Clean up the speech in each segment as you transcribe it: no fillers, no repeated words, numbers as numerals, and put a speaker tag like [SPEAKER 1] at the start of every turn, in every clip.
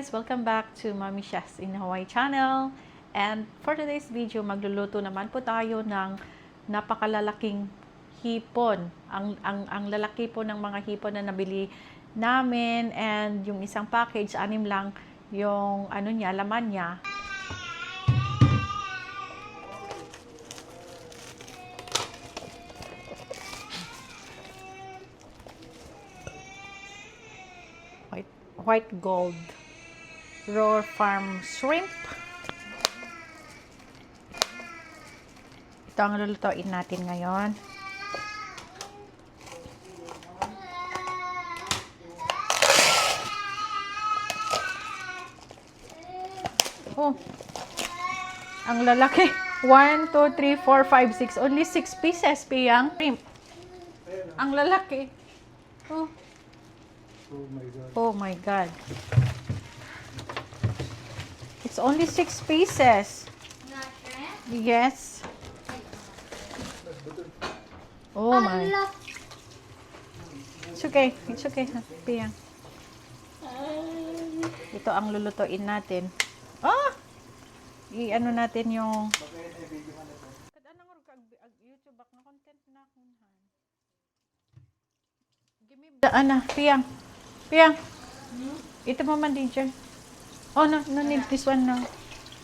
[SPEAKER 1] guys! Welcome back to Mommy Chefs in Hawaii channel. And for today's video, magluluto naman po tayo ng napakalalaking hipon. Ang lalaki po ng mga hipon na nabili namin, and yung isang package, 6 lang yung ano niya, laman niya. White gold raw farm shrimp. Ito ang lulutuin natin ngayon. Oh, ang lalaki. 1, 2, 3, 4, 5, 6. Only 6 pieces, piyang shrimp. Ang lalaki. Oh.
[SPEAKER 2] Oh my God.
[SPEAKER 1] Oh my God. It's only 6 pieces.
[SPEAKER 3] Not shrimp?
[SPEAKER 1] Yes. Oh my. It's okay. It's okay. Piyang. Ito ang lulutuin natin. Ah! I-ano natin yung YouTube back na content na kunhan. Give me ana, Piyang. Piyang. Ito mo man din dyan. Oh, no need this one now.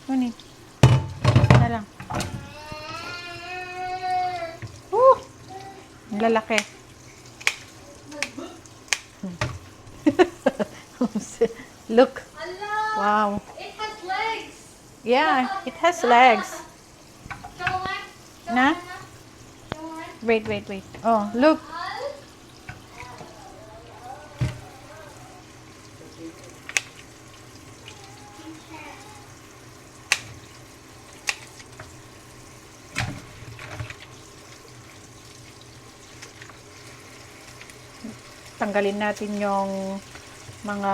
[SPEAKER 1] No need. Na lang. Ang lalaki. Look. Wow.
[SPEAKER 3] It has legs.
[SPEAKER 1] Yeah, it has legs.
[SPEAKER 3] Show one.
[SPEAKER 1] Na?
[SPEAKER 3] Show one.
[SPEAKER 1] Wait. Oh, look. Tanggalin natin yung mga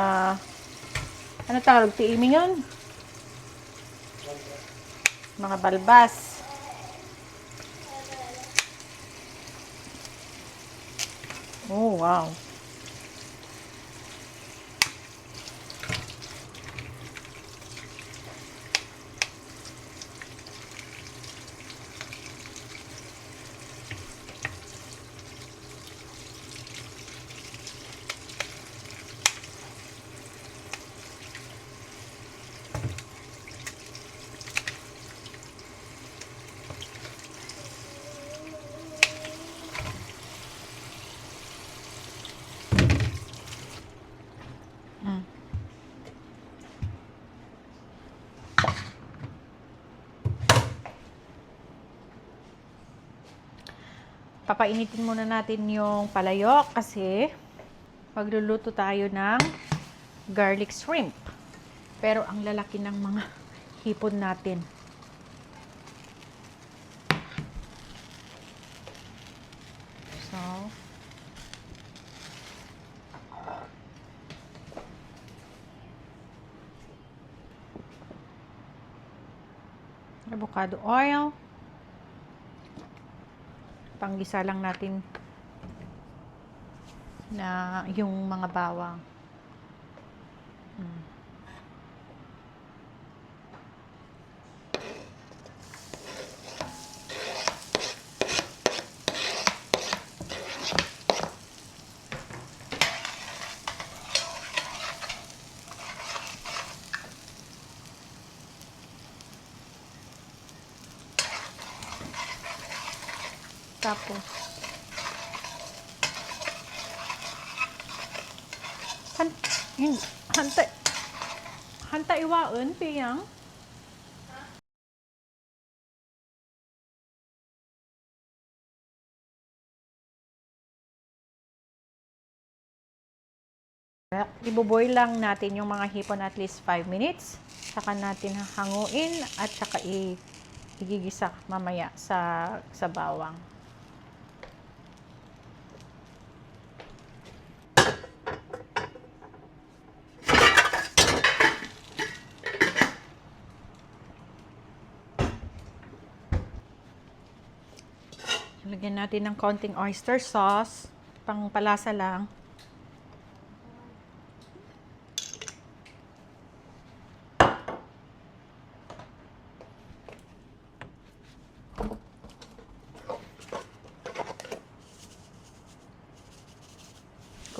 [SPEAKER 1] ano tawag, tiiming yun? Mga balbas. Oh, wow. Papainitin muna natin yung palayok kasi magluluto tayo ng garlic shrimp. Pero ang lalaki ng mga hipon natin. So, avocado oil. Panggisa lang natin na yung mga bawang. Tapos hanta iwaon piyang iboboil lang natin yung mga hipon at least 5 minutes. Saka natin hanguin at saka igigisa mamaya sa bawang. Lagyan natin ng konting oyster sauce, pang palasa lang.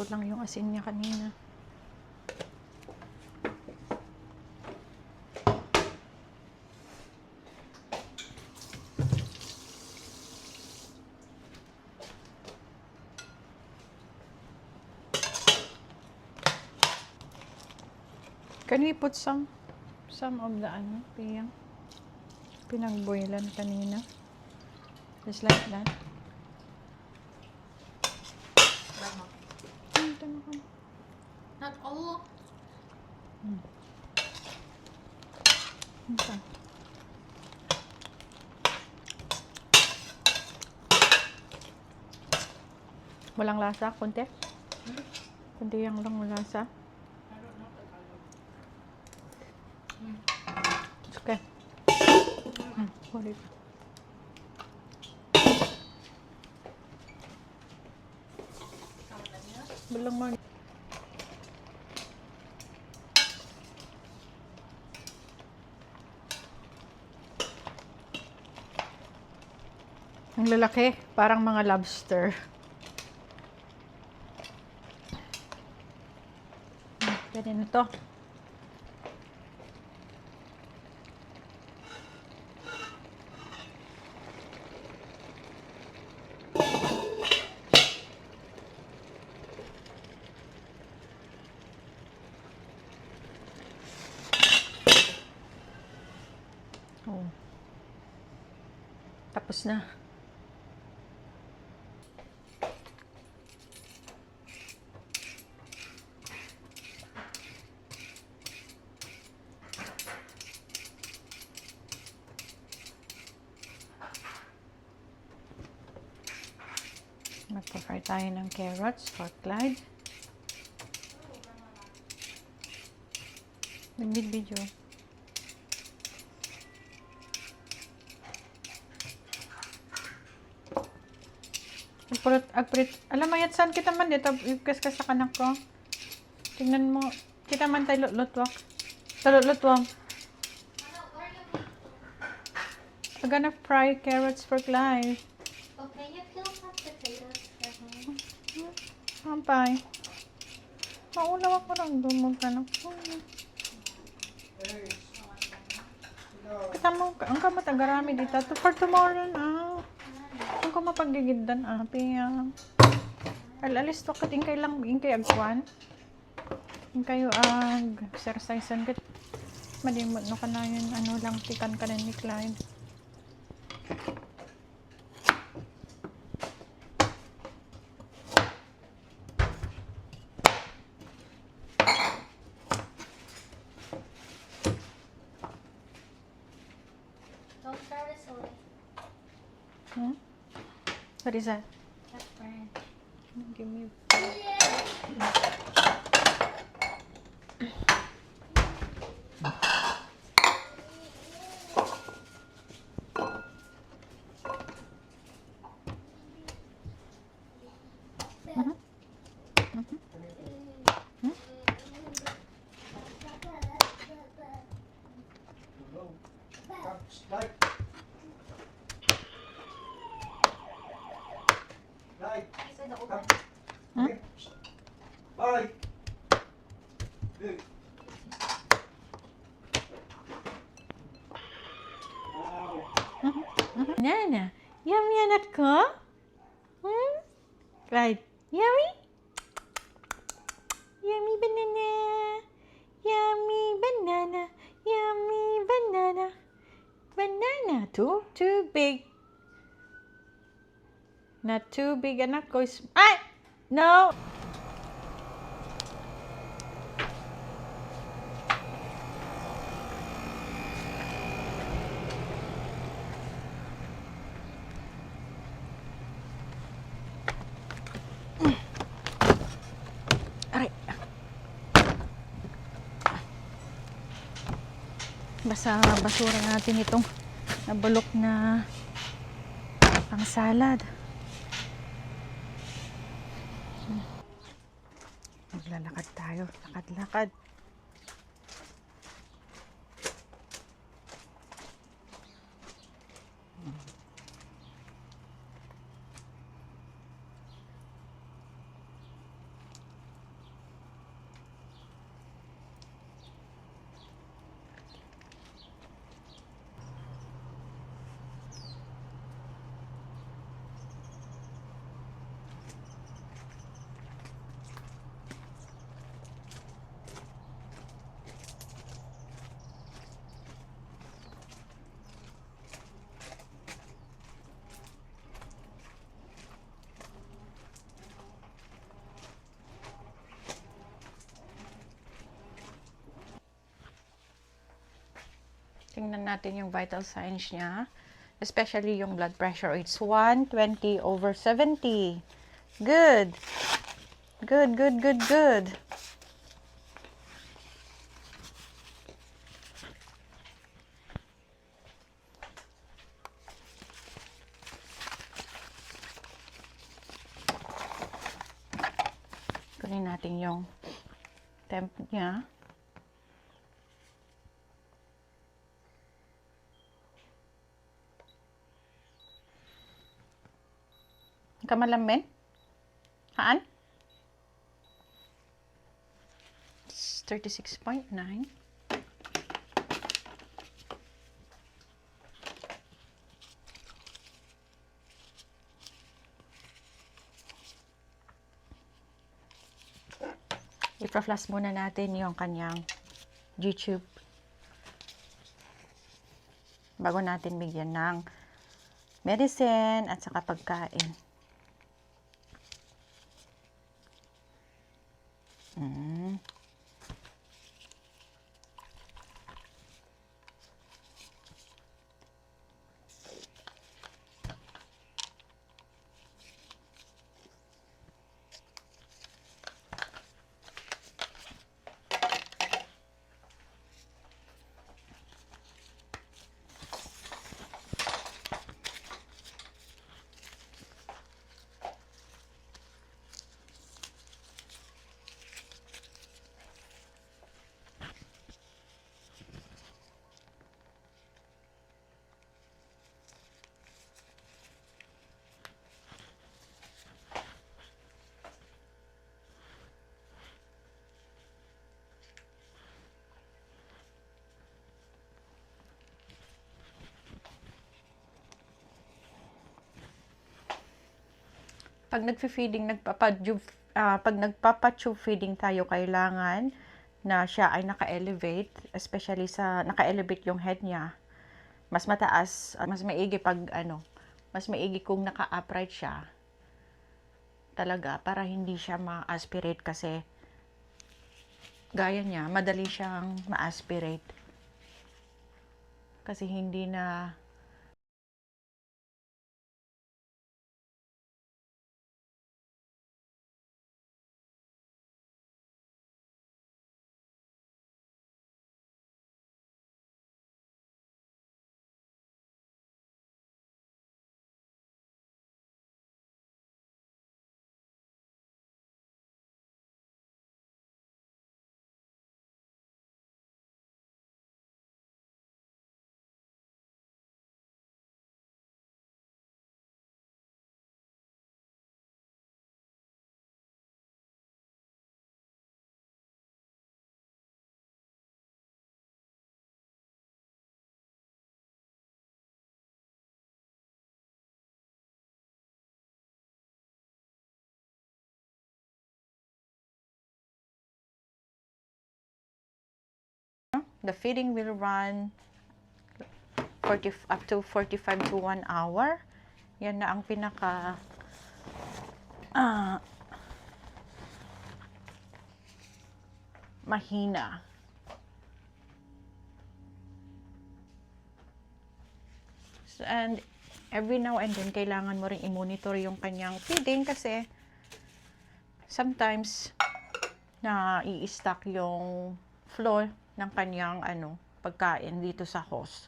[SPEAKER 1] lang yung asin niya kanina. Can we put some of the ano, piyang pinagboilan kanina? Just like that. Ito na ka.
[SPEAKER 3] Not all.
[SPEAKER 1] Ito. Walang lasa? Kunti? Kunti yung lang walang lasa? It's okay. Hold it. Belum mo. Ang lalaki, parang mga lobster. Pwede na to. Oh. Tapos na. Magpa-fry tayo ng carrots, pork Clyde. Nag-video. Alam mo yan, saan kita man dito? Kaskas sa kanak ko. Tingnan mo. Kita man tayo lutwak. Sa lutwak. I'm gonna fry carrots for Clyde.
[SPEAKER 3] Okay, you peel some potatoes for me.
[SPEAKER 1] Sampay. Maulaw ako ng gumagano ko. Kita mo, ang kamat agarami dito. For tomorrow na. Ang kamat paggigiddan, piyang. Alalis to, kat ingkay lang, ingkay agwan. Ingkay exercisean kat. Madimot no ka na yun, ano lang, tikan ka na ni Clyde.
[SPEAKER 3] Don't throw this away.
[SPEAKER 1] Hmm? What is that?
[SPEAKER 3] That's French.
[SPEAKER 1] Give me.
[SPEAKER 2] Light. Light.
[SPEAKER 3] I said the oven.
[SPEAKER 1] Hmm?
[SPEAKER 2] Bye. Good.
[SPEAKER 1] Banana. Yummy anak ko? Hmm? Right. Yummy? Yummy banana. Yummy banana. Yummy banana. Banana. Too big. Not too big anak ko. Ay! No! Aray. Basta basura natin itong nabulok na pang salad. Maglalakad tayo. Lakad-lakad. natin yung vital signs niya. Especially yung blood pressure. It's 120/70. Good. Good, good, good, good. Kunin natin yung temp niya. Kamalamin? Haan? 36.9. I-flash muna natin yung kanyang G-tube bago natin bigyan ng medicine at saka pagkain. Pag pag nagpapa-tube feeding tayo, kailangan na siya ay naka-elevate, especially sa naka-elevate yung head niya. Mas mataas, mas maigi pag mas maigi kung naka-upright siya. Talaga para hindi siya ma-aspirate kasi gaya niya, madali siyang ma-aspirate. Kasi hindi na the feeding will run up to 45 to 1 hour. Yan na ang pinaka mahina. And every now and then, kailangan mo rin i-monitor yung kanyang feeding kasi sometimes na i-stack yung flow ng kanyang pagkain dito sa hose.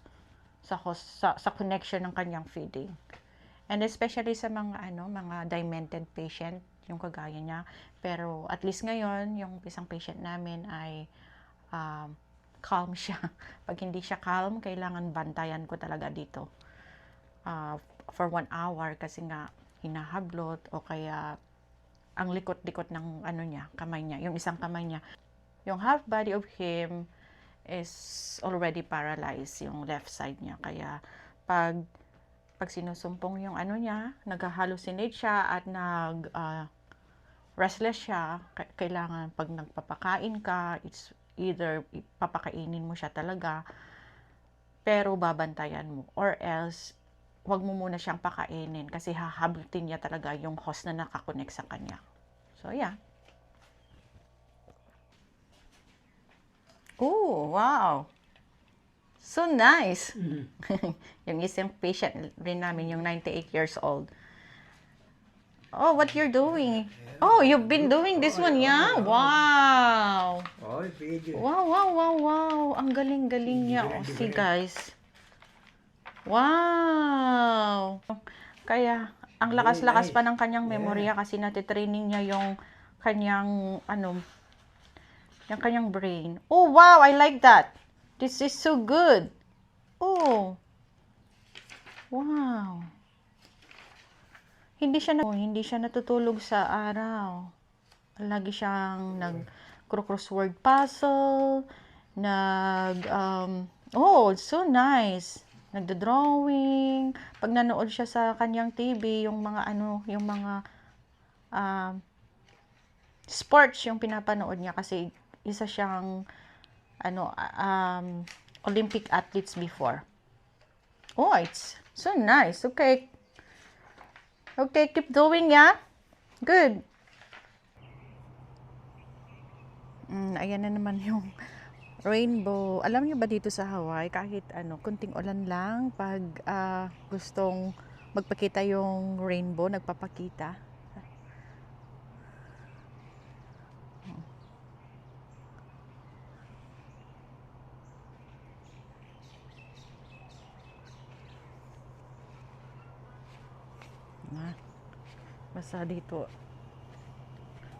[SPEAKER 1] Sa connection ng kanyang feeding. And especially sa mga demented patient, yung kagaya niya. Pero at least ngayon, yung isang patient namin ay calm siya. Pag hindi siya calm, kailangan bantayan ko talaga dito. For 1 hour kasi nga hinahablot o kaya ang likot-likot ng kamay niya, yung isang kamay niya. Yung half body of him is already paralyzed, yung left side niya. Kaya pag sinusumpong yung niya, nag-hallucinate siya at restless siya, kailangan pag nagpapakain ka, it's either papakainin mo siya talaga, pero babantayan mo. Or else, wag mo muna siyang pakainin kasi hahablutin niya talaga yung host na nakakonect sa kanya. So, yeah. Oh, wow! So nice. Yung isang patient rin namin, yung 98 years old. Oh, what you're doing? Oh, you've been doing this one, yeah? Wow.
[SPEAKER 2] Oh, video.
[SPEAKER 1] Wow, wow, wow, wow. Ang galing-galing niya. Oh, see, guys. Wow. Kaya, ang lakas-lakas pa ng kanyang memorya kasi natitraining niya yung kanyang, yung kanyang brain. Oh, wow, I like that. This is so good. Oh. Wow. Hindi siya natutulog sa araw. Lagi siyang nag-crossword puzzle, oh, so nice. Nagdo-drawing. Pag nanood siya sa kanyang TV, yung mga sports yung pinapanood niya kasi isa siyang Olympic athletes before. Oh, it's so nice. Okay. Okay, keep doing, yeah? Good. Ayan na naman yung rainbow. Alam niyo ba dito sa Hawaii, kahit kunting ulan lang, pag gustong magpakita yung rainbow, nagpapakita. Basa dito.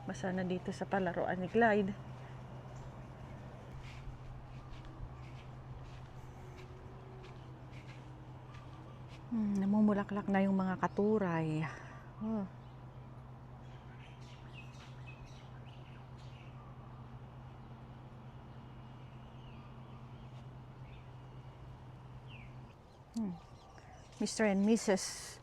[SPEAKER 1] Basa na dito sa palaruan ni Clyde. Namumulaklak na yung mga katuray. Oh. Mr. and Mrs.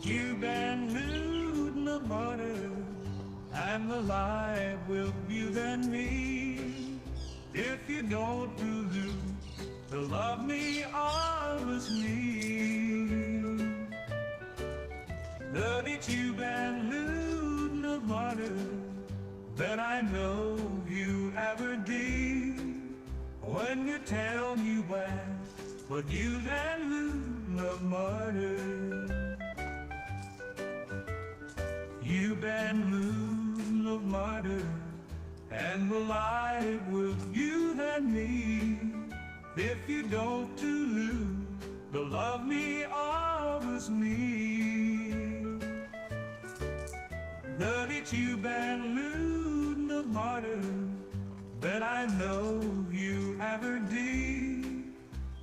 [SPEAKER 4] You've been looting the butter, and the life will you than me. If you don't do to love me, always me. Love it, you've been looting the butter, that I know you ever did. When you tell me when, but you then lose the butter. You've been moving of martyr, and the life with you and me. If you don't to lose, the love me offers me. Love it, you've been moving of martyr, that I know you ever did.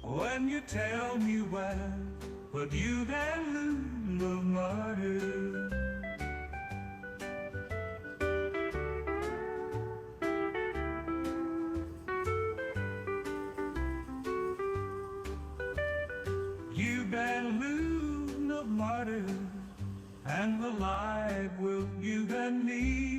[SPEAKER 4] When you tell me when, but you then lose the martyr. You've been losing of martyr, and the life will you and me.